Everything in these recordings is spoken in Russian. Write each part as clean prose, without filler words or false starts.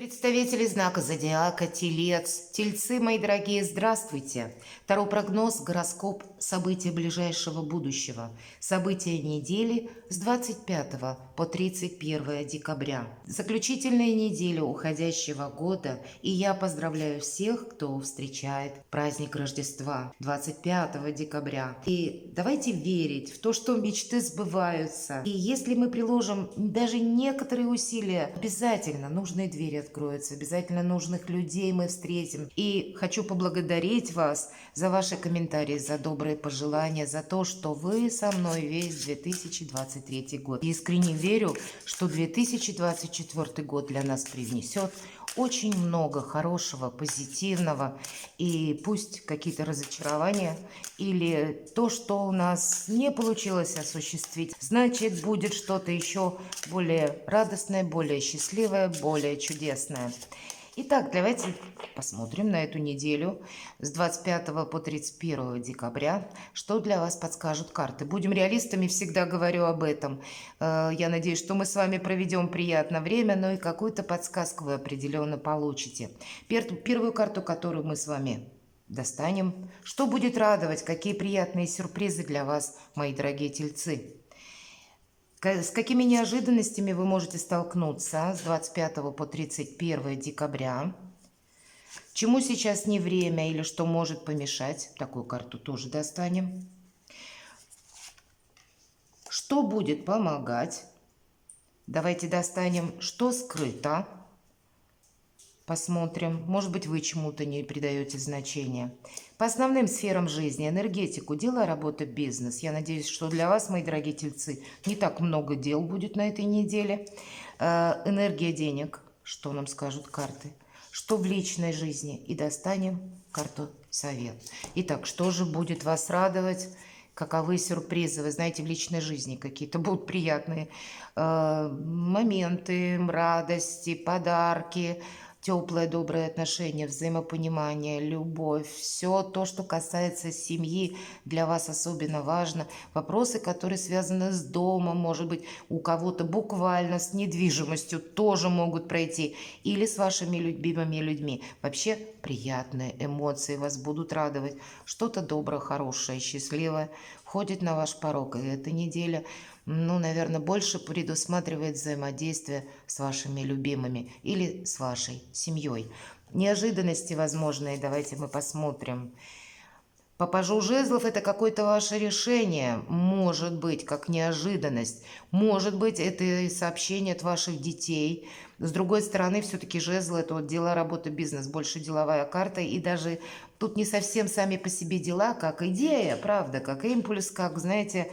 Представители знака зодиака Телец, Тельцы, мои дорогие, здравствуйте! Таро прогноз, гороскоп, события ближайшего будущего, события недели с 25 по 31 декабря. Заключительная неделя уходящего года, и я поздравляю всех, кто встречает праздник Рождества 25 декабря. И давайте верить в то, что мечты сбываются. И если мы приложим даже некоторые усилия, обязательно нужные двери откроются, обязательно нужных людей мы встретим. И хочу поблагодарить вас за ваши комментарии, за добрые пожелания, за то, что вы со мной весь 2023 год. Искренне верю, что 2024 год для нас привнесет очень много хорошего, позитивного, и пусть какие-то разочарования или то, что у нас не получилось осуществить, значит, будет что-то еще более радостное, более счастливое, более чудесное. Итак, давайте посмотрим на эту неделю с 25 по 31 декабря, что для вас подскажут карты. Будем реалистами, всегда говорю об этом. Я надеюсь, что мы с вами проведем приятное время, но и какую-то подсказку вы определенно получите. Первую карту, которую мы с вами достанем. Что будет радовать, какие приятные сюрпризы для вас, мои дорогие тельцы? С какими неожиданностями вы можете столкнуться с 25 по 31 декабря? Чему сейчас не время или что может помешать? Такую карту тоже достанем. Что будет помогать? Давайте достанем, что скрыто. Посмотрим. Может быть, вы чему-то не придаете значения. По основным сферам жизни, энергетику, дела, работа, бизнес. Я надеюсь, что для вас, мои дорогие тельцы, не так много дел будет на этой неделе. Энергия денег. Что нам скажут карты? Что в личной жизни? И достанем карту совет. Итак, что же будет вас радовать? Каковы сюрпризы? Вы знаете, в личной жизни какие-то будут приятные моменты, радости, подарки, теплое, доброе отношение, взаимопонимание, любовь. Все то, что касается семьи, для вас особенно важно. Вопросы, которые связаны с домом, может быть, у кого-то буквально с недвижимостью тоже могут пройти. Или с вашими любимыми людьми. Вообще приятные эмоции вас будут радовать. Что-то доброе, хорошее, счастливое входит на ваш порог. И эта неделя, наверное, больше предусматривает взаимодействие с вашими любимыми или с вашей семьей. Неожиданности возможные, давайте мы посмотрим. По пажу жезлов это какое-то ваше решение, может быть, как неожиданность, может быть, это сообщение от ваших детей. С другой стороны, все-таки жезл – это вот дела, работа, бизнес, больше деловая карта, и даже тут не совсем сами по себе дела, как идея, правда, как импульс, как, знаете,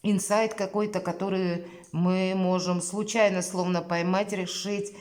инсайт какой-то, который мы можем случайно словно поймать, решить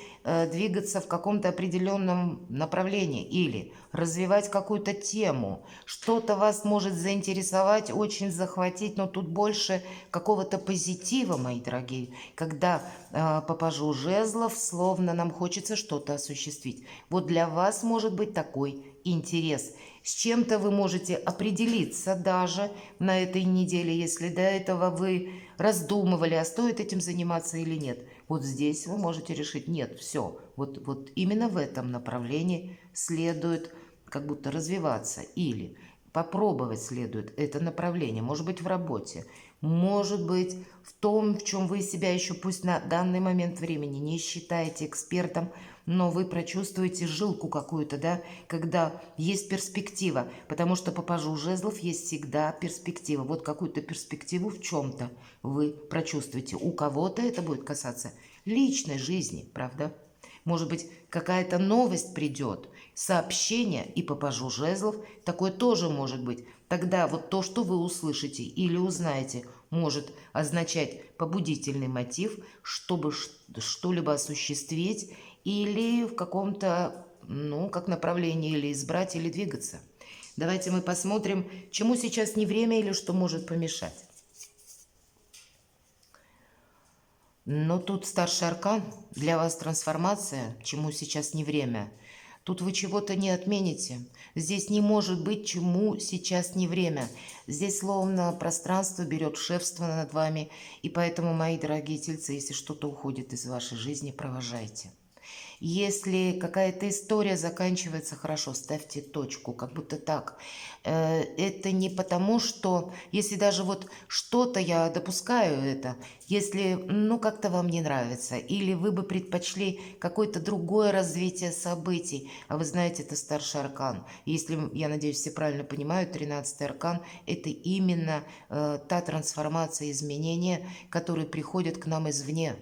двигаться в каком-то определенном направлении или развивать какую-то тему. Что-то вас может заинтересовать, очень захватить, но тут больше какого-то позитива, мои дорогие, когда по пажу жезлов словно нам хочется что-то осуществить. Вот для вас может быть такой интерес. С чем-то вы можете определиться даже на этой неделе, если до этого вы раздумывали, а стоит этим заниматься или нет. Вот здесь вы можете решить, нет, все, вот именно в этом направлении следует как будто развиваться или попробовать следует это направление, может быть в работе, может быть в том, в чем вы себя еще пусть на данный момент времени не считаете экспертом, но вы прочувствуете жилку какую-то, да, когда есть перспектива, потому что по пажу жезлов есть всегда перспектива. Вот какую-то перспективу в чем-то вы прочувствуете. У кого-то это будет касаться личной жизни, правда? Может быть, какая-то новость придет, сообщение, и по пажу жезлов такое тоже может быть. Тогда вот то, что вы услышите или узнаете, может означать побудительный мотив, чтобы что-либо осуществить или в каком-то, как направлении или избрать, или двигаться. Давайте мы посмотрим, чему сейчас не время или что может помешать. Но тут старший аркан, для вас трансформация, чему сейчас не время. Тут вы чего-то не отмените. Здесь не может быть, чему сейчас не время. Здесь словно пространство берет шефство над вами. И поэтому, мои дорогие тельцы, если что-то уходит из вашей жизни, провожайте. Если какая-то история заканчивается хорошо, ставьте точку, как будто так. Это не потому, что если даже вот что-то я допускаю это, если, ну, как-то вам не нравится, или вы бы предпочли какое-то другое развитие событий, а вы знаете, это старший аркан. Если, я надеюсь, все правильно понимают, 13-й аркан– это именно та трансформация, изменения, которые приходят к нам извне.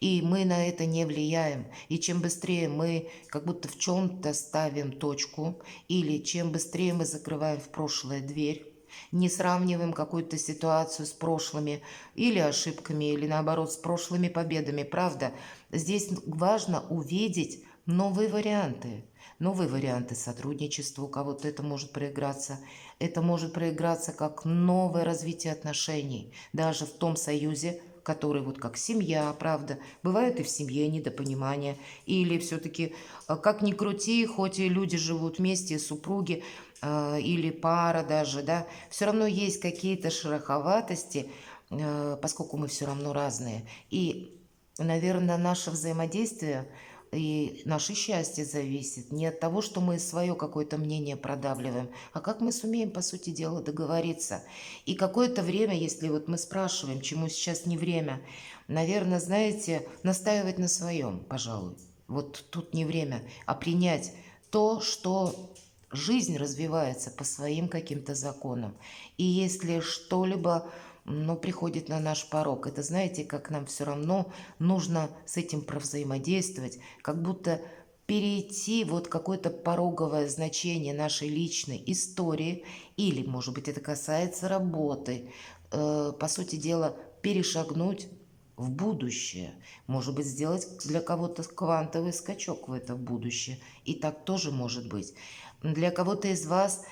И мы на это не влияем. И чем быстрее мы как будто в чем-то ставим точку, или чем быстрее мы закрываем в прошлое дверь, не сравниваем какую-то ситуацию с прошлыми или ошибками, или наоборот с прошлыми победами. Правда, здесь важно увидеть новые варианты. Новые варианты сотрудничества, у кого-то это может проиграться. Это может проиграться как новое развитие отношений, даже в том союзе, который вот как семья, правда. Бывает и в семье недопонимание. Или все-таки, как ни крути, хоть и люди живут вместе, супруги, или пара даже, да, все равно есть какие-то шероховатости, поскольку мы все равно разные. И, наверное, наше взаимодействие и наше счастье зависит не от того, что мы свое какое-то мнение продавливаем, а как мы сумеем, по сути дела, договориться. И какое-то время, если вот мы спрашиваем, чему сейчас не время, наверное, знаете, настаивать на своем, пожалуй. Вот тут не время, а принять то, что жизнь развивается по своим каким-то законам. И если что-либо, ну, приходит на наш порог, это знаете, как нам все равно нужно с этим провзаимодействовать, как будто перейти вот какое-то пороговое значение нашей личной истории, или, может быть, это касается работы, по сути дела, перешагнуть в будущее, может быть, сделать для кого-то квантовый скачок в это будущее, и так тоже может быть. Для кого-то из вас,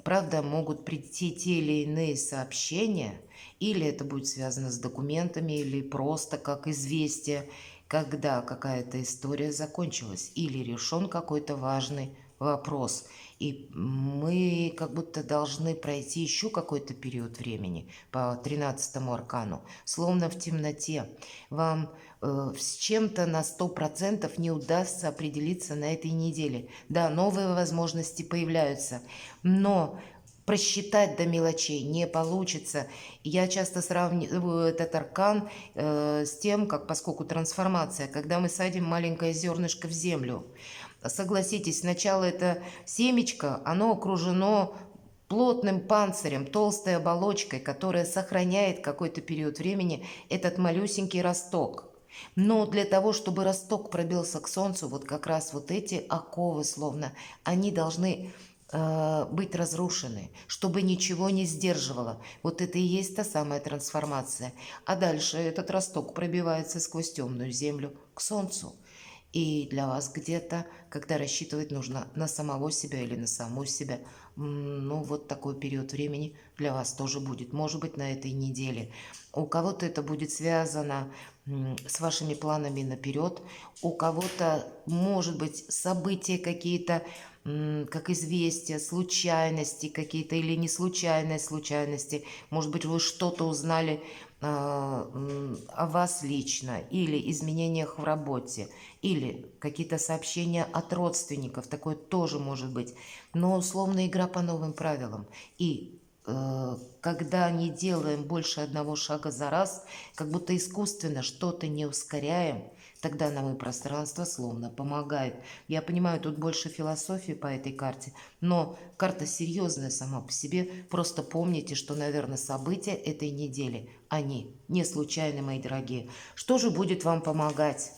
правда, могут прийти те или иные сообщения, или это будет связано с документами, или просто как известие, когда какая-то история закончилась, или решен какой-то важный вопрос. И мы как будто должны пройти еще какой-то период времени по 13-му аркану, словно в темноте. Вам с чем-то на 100% не удастся определиться на этой неделе. Да, новые возможности появляются, но просчитать до мелочей не получится. Я часто сравниваю этот аркан с тем, как, поскольку трансформация, когда мы садим маленькое зернышко в землю. Согласитесь, сначала это семечко, оно окружено плотным панцирем, толстой оболочкой, которая сохраняет какой-то период времени этот малюсенький росток. Но для того, чтобы росток пробился к солнцу, вот как раз вот эти оковы словно, они должны быть разрушены, чтобы ничего не сдерживало. Вот это и есть та самая трансформация. А дальше этот росток пробивается сквозь темную землю к солнцу. И для вас где-то, когда рассчитывать нужно на самого себя или на саму себя, ну вот такой период времени для вас тоже будет. Может быть, на этой неделе. У кого-то это будет связано с вашими планами наперед, у кого-то, может быть, события какие-то, как известия, случайности какие-то или не случайные случайности. Может быть, вы что-то узнали о вас лично, или изменениях в работе, или какие-то сообщения от родственников, такое тоже может быть. Но условно игра по новым правилам. И когда не делаем больше одного шага за раз, как будто искусственно что-то не ускоряем, тогда нам и пространство словно помогает. Я понимаю, тут больше философии по этой карте, но карта серьезная сама по себе. Просто помните, что, наверное, события этой недели, они не случайны, мои дорогие. Что же будет вам помогать?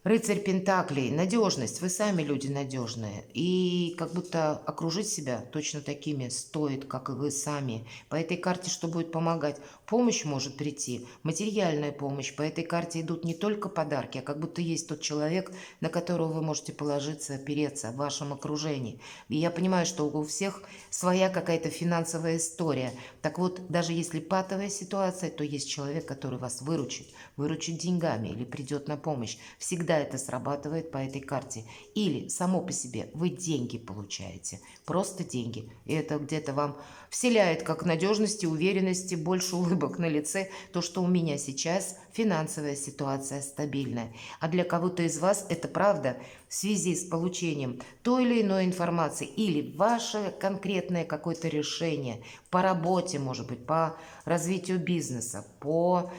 Рыцарь Пентаклей, надежность, вы сами люди надежные. И как будто окружить себя точно такими стоит, как и вы сами. По этой карте что будет помогать? Помощь может прийти, материальная помощь. По этой карте идут не только подарки, а как будто есть тот человек, на которого вы можете положиться, опереться в вашем окружении. И я понимаю, что у всех своя какая-то финансовая история. Так вот, даже если патовая ситуация, то есть человек, который вас выручит выручит деньгами или придет на помощь. Всегда это срабатывает по этой карте. Или само по себе вы деньги получаете, просто деньги. И это где-то вам вселяет как надежности, уверенности, больше улыбок на лице, то, что у меня сейчас финансовая ситуация стабильная. А для кого-то из вас это правда в связи с получением той или иной информации или ваше конкретное какое-то решение по работе, может быть, по развитию бизнеса, по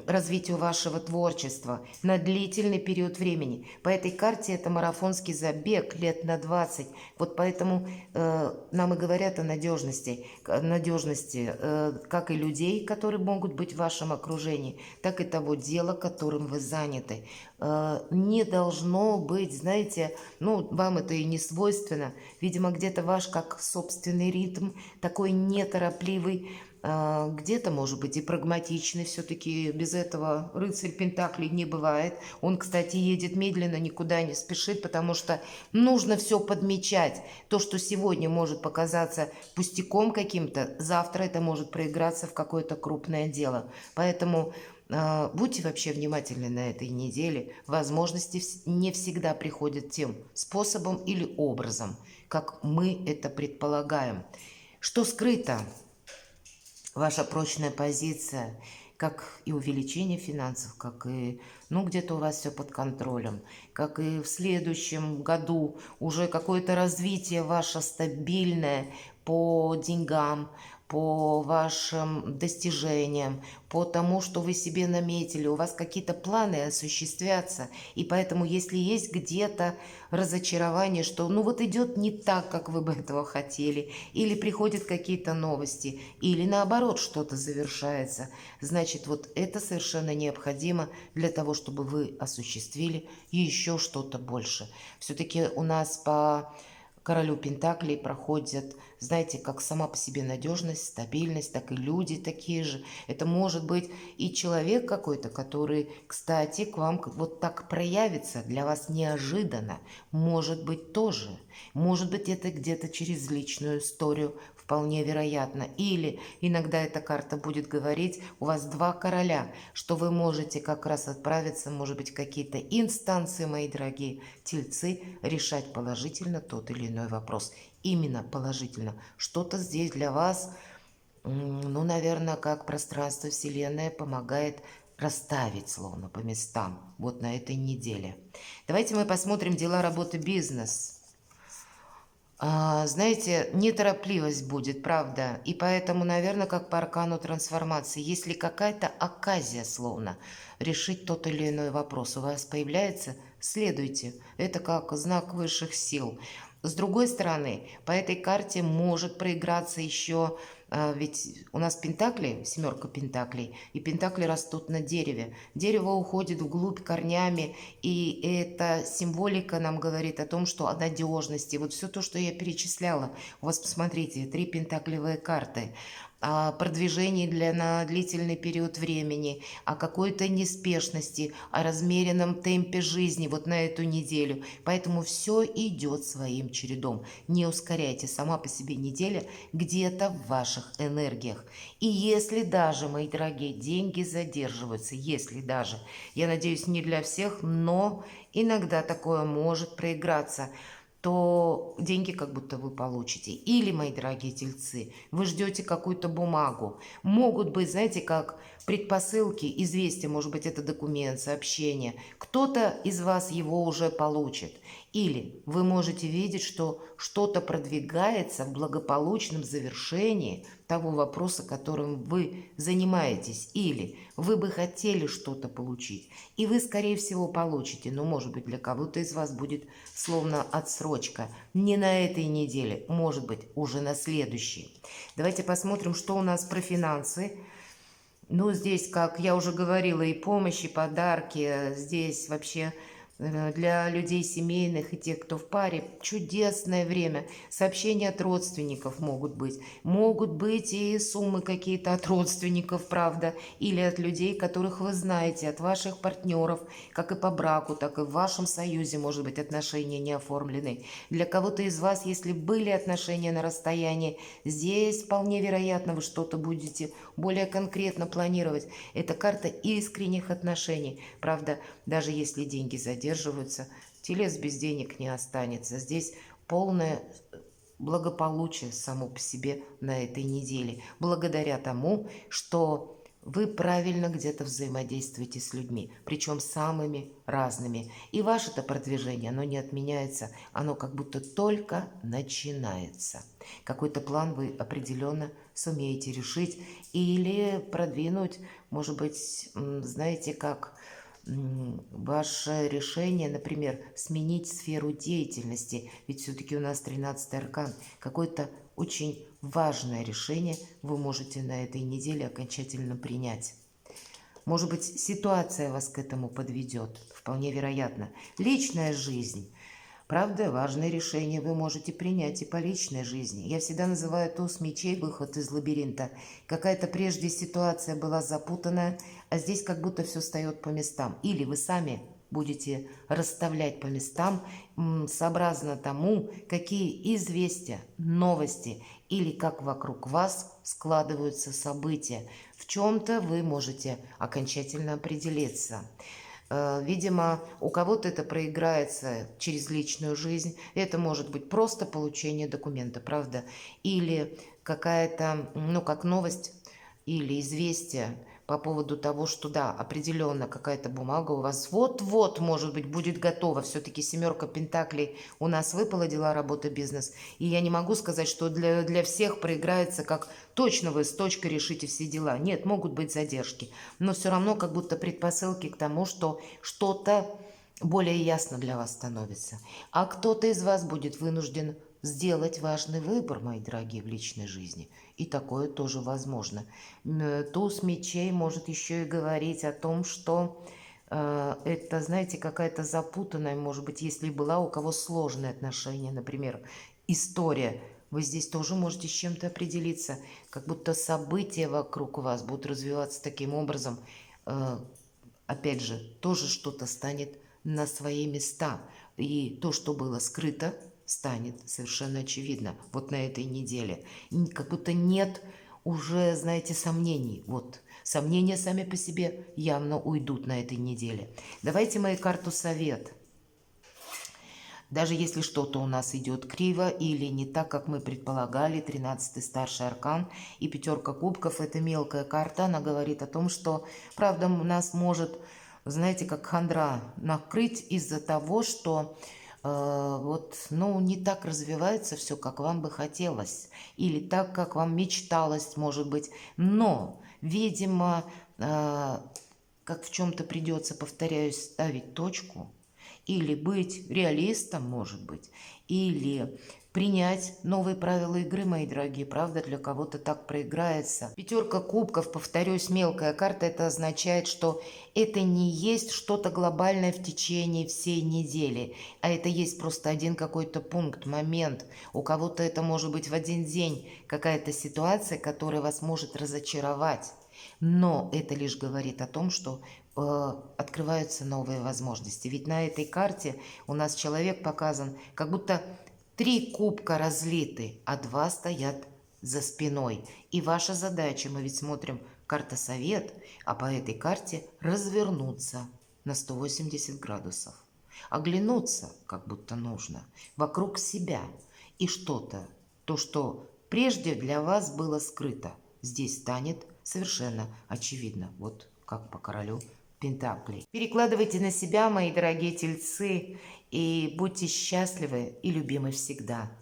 развитию вашего творчества на длительный период времени. По этой карте это марафонский забег лет на 20. Вот поэтому нам и говорят о надежности, как и людей, которые могут быть в вашем окружении, так и того дела, которым вы заняты. Не должно быть, знаете, ну, вам это и не свойственно. Видимо, где-то ваш как собственный ритм, такой неторопливый, где-то, может быть, и прагматичный. Все-таки без этого рыцарь Пентаклей не бывает. Он, кстати, едет медленно, никуда не спешит, потому что нужно все подмечать. То, что сегодня может показаться пустяком каким-то, завтра это может проиграться в какое-то крупное дело. Поэтому будьте вообще внимательны на этой неделе. Возможности не всегда приходят тем способом или образом, как мы это предполагаем. Что скрыто? Ваша прочная позиция, как и увеличение финансов, как и, ну, где-то у вас все под контролем, как и в следующем году уже какое-то развитие ваше стабильное по деньгам, по вашим достижениям, по тому, что вы себе наметили. У вас какие-то планы осуществятся, и поэтому, если есть где-то разочарование, что ну вот идет не так, как вы бы этого хотели, или приходят какие-то новости, или наоборот что-то завершается, значит, вот это совершенно необходимо для того, чтобы вы осуществили еще что-то больше. Все-таки у нас по королю Пентаклей проходят, знаете, как сама по себе надежность, стабильность, так и люди такие же. Это может быть и человек какой-то, который, кстати, к вам вот так проявится для вас неожиданно. Может быть тоже. Может быть это где-то через личную историю, вполне вероятно. Или иногда эта карта будет говорить, у вас два короля, что вы можете как раз отправиться, может быть, в какие-то инстанции, мои дорогие тельцы, решать положительно тот или иной вопрос. Именно положительно. Что-то здесь для вас, ну, наверное, как пространство Вселенная помогает расставить словно по местам вот на этой неделе. Давайте мы посмотрим дела, работы, бизнес. Знаете, неторопливость будет, правда, и поэтому, наверное, как по аркану трансформации, если какая-то оказия, словно, решить тот или иной вопрос у вас появляется, следуйте, это как знак высших сил. С другой стороны, по этой карте может проиграться еще, ведь у нас пентакли, семерка пентаклей, и пентакли растут на дереве. Дерево уходит вглубь корнями, и эта символика нам говорит о том, что о надежности. Вот все то, что я перечисляла. У вас, посмотрите, 3 пентаклевые карты. О продвижении на длительный период времени, о какой-то неспешности, о размеренном темпе жизни вот на эту неделю. Поэтому все идет своим чередом. Не ускоряйте, сама по себе неделя где-то в ваших энергиях. И если даже, мои дорогие, деньги задерживаются, если даже, я надеюсь, не для всех, но иногда такое может проиграться, то деньги как будто вы получите. Или, мои дорогие тельцы, вы ждете какую-то бумагу. Могут быть, знаете, как предпосылки, известия, может быть, это документ, сообщение. Кто-то из вас его уже получит. Или вы можете видеть, что что-то продвигается в благополучном завершении того вопроса, которым вы занимаетесь. Или вы бы хотели что-то получить, и вы, скорее всего, получите. Но, может быть, для кого-то из вас будет словно отсрочка. Не на этой неделе, может быть, уже на следующей. Давайте посмотрим, что у нас про финансы. Ну, здесь, как я уже говорила, и помощь, и подарки. Здесь вообще Для людей семейных и тех, кто в паре, чудесное время. Сообщения от родственников могут быть. Могут быть и суммы какие-то от родственников, правда, или от людей, которых вы знаете, от ваших партнеров, как и по браку, так и в вашем союзе, может быть, отношения не оформлены. Для кого-то из вас, если были отношения на расстоянии, здесь вполне вероятно вы что-то будете более конкретно планировать. Это карта искренних отношений. Правда, даже если деньги задерживаются, телец без денег не останется. Здесь полное благополучие само по себе на этой неделе. Благодаря тому, что вы правильно где-то взаимодействуете с людьми, причем самыми разными. И ваше-то продвижение, оно не отменяется, оно как будто только начинается. Какой-то план вы определенно сумеете решить или продвинуть, может быть, знаете, как ваше решение, например, сменить сферу деятельности, ведь все-таки у нас 13-й аркан, какое-то очень важное решение вы можете на этой неделе окончательно принять. Может быть, ситуация вас к этому подведет, вполне вероятно. Личная жизнь. Правда, важные решения вы можете принять и по личной жизни. Я всегда называю туз мечей выход из лабиринта. Какая-то прежде ситуация была запутанная, а здесь как будто все встает по местам. Или вы сами будете расставлять по местам сообразно тому, какие известия, новости или как вокруг вас складываются события. В чем-то вы можете окончательно определиться. Видимо, у кого-то это проиграется через личную жизнь. Это может быть просто получение документа, правда? Или какая-то, как новость или известие по поводу того, что да, определенно какая-то бумага у вас вот-вот, может быть, будет готова. Все-таки 7 пентаклей у нас выпала, дела, работа, бизнес. И я не могу сказать, что для всех проиграется, как точно вы с точкой решите все дела. Нет, могут быть задержки. Но все равно как будто предпосылки к тому, что что-то более ясно для вас становится. А кто-то из вас будет вынужден сделать важный выбор, мои дорогие, в личной жизни. И такое тоже возможно. Туз мечей может еще и говорить о том, что это, знаете, какая-то запутанная, может быть, если была у кого сложные отношения, например, история. Вы здесь тоже можете с чем-то определиться, как будто события вокруг вас будут развиваться таким образом. Опять же, тоже что-то станет на свои места. И то, что было скрыто, станет совершенно очевидно вот на этой неделе. Как будто нет уже, знаете, сомнений. Вот, сомнения сами по себе явно уйдут на этой неделе. Давайте мою карту совет. Даже если что-то у нас идет криво или не так, как мы предполагали, 13-й старший аркан и 5 кубков, это мелкая карта, она говорит о том, что, правда, нас может, знаете, как хандра накрыть из-за того, что не так развивается все, как вам бы хотелось, или так, как вам мечталось, может быть, но, видимо, как в чем-то придется, повторяюсь, ставить точку, или быть реалистом, может быть, или принять новые правила игры, мои дорогие. Правда, для кого-то так проиграется. 5 кубков, повторюсь, мелкая карта, это означает, что это не есть что-то глобальное в течение всей недели, а это есть просто один какой-то пункт, момент. У кого-то это может быть в один день какая-то ситуация, которая вас может разочаровать. Но это лишь говорит о том, что открываются новые возможности. Ведь на этой карте у нас человек показан, как будто 3 кубка разлиты, а 2 стоят за спиной. И ваша задача, мы ведь смотрим карта совет, а по этой карте развернуться на 180 градусов. Оглянуться, как будто нужно, вокруг себя. И что-то, то, что прежде для вас было скрыто, здесь станет совершенно очевидно. Вот как по королю пентаклей. Перекладывайте на себя, мои дорогие тельцы, и будьте счастливы и любимы всегда.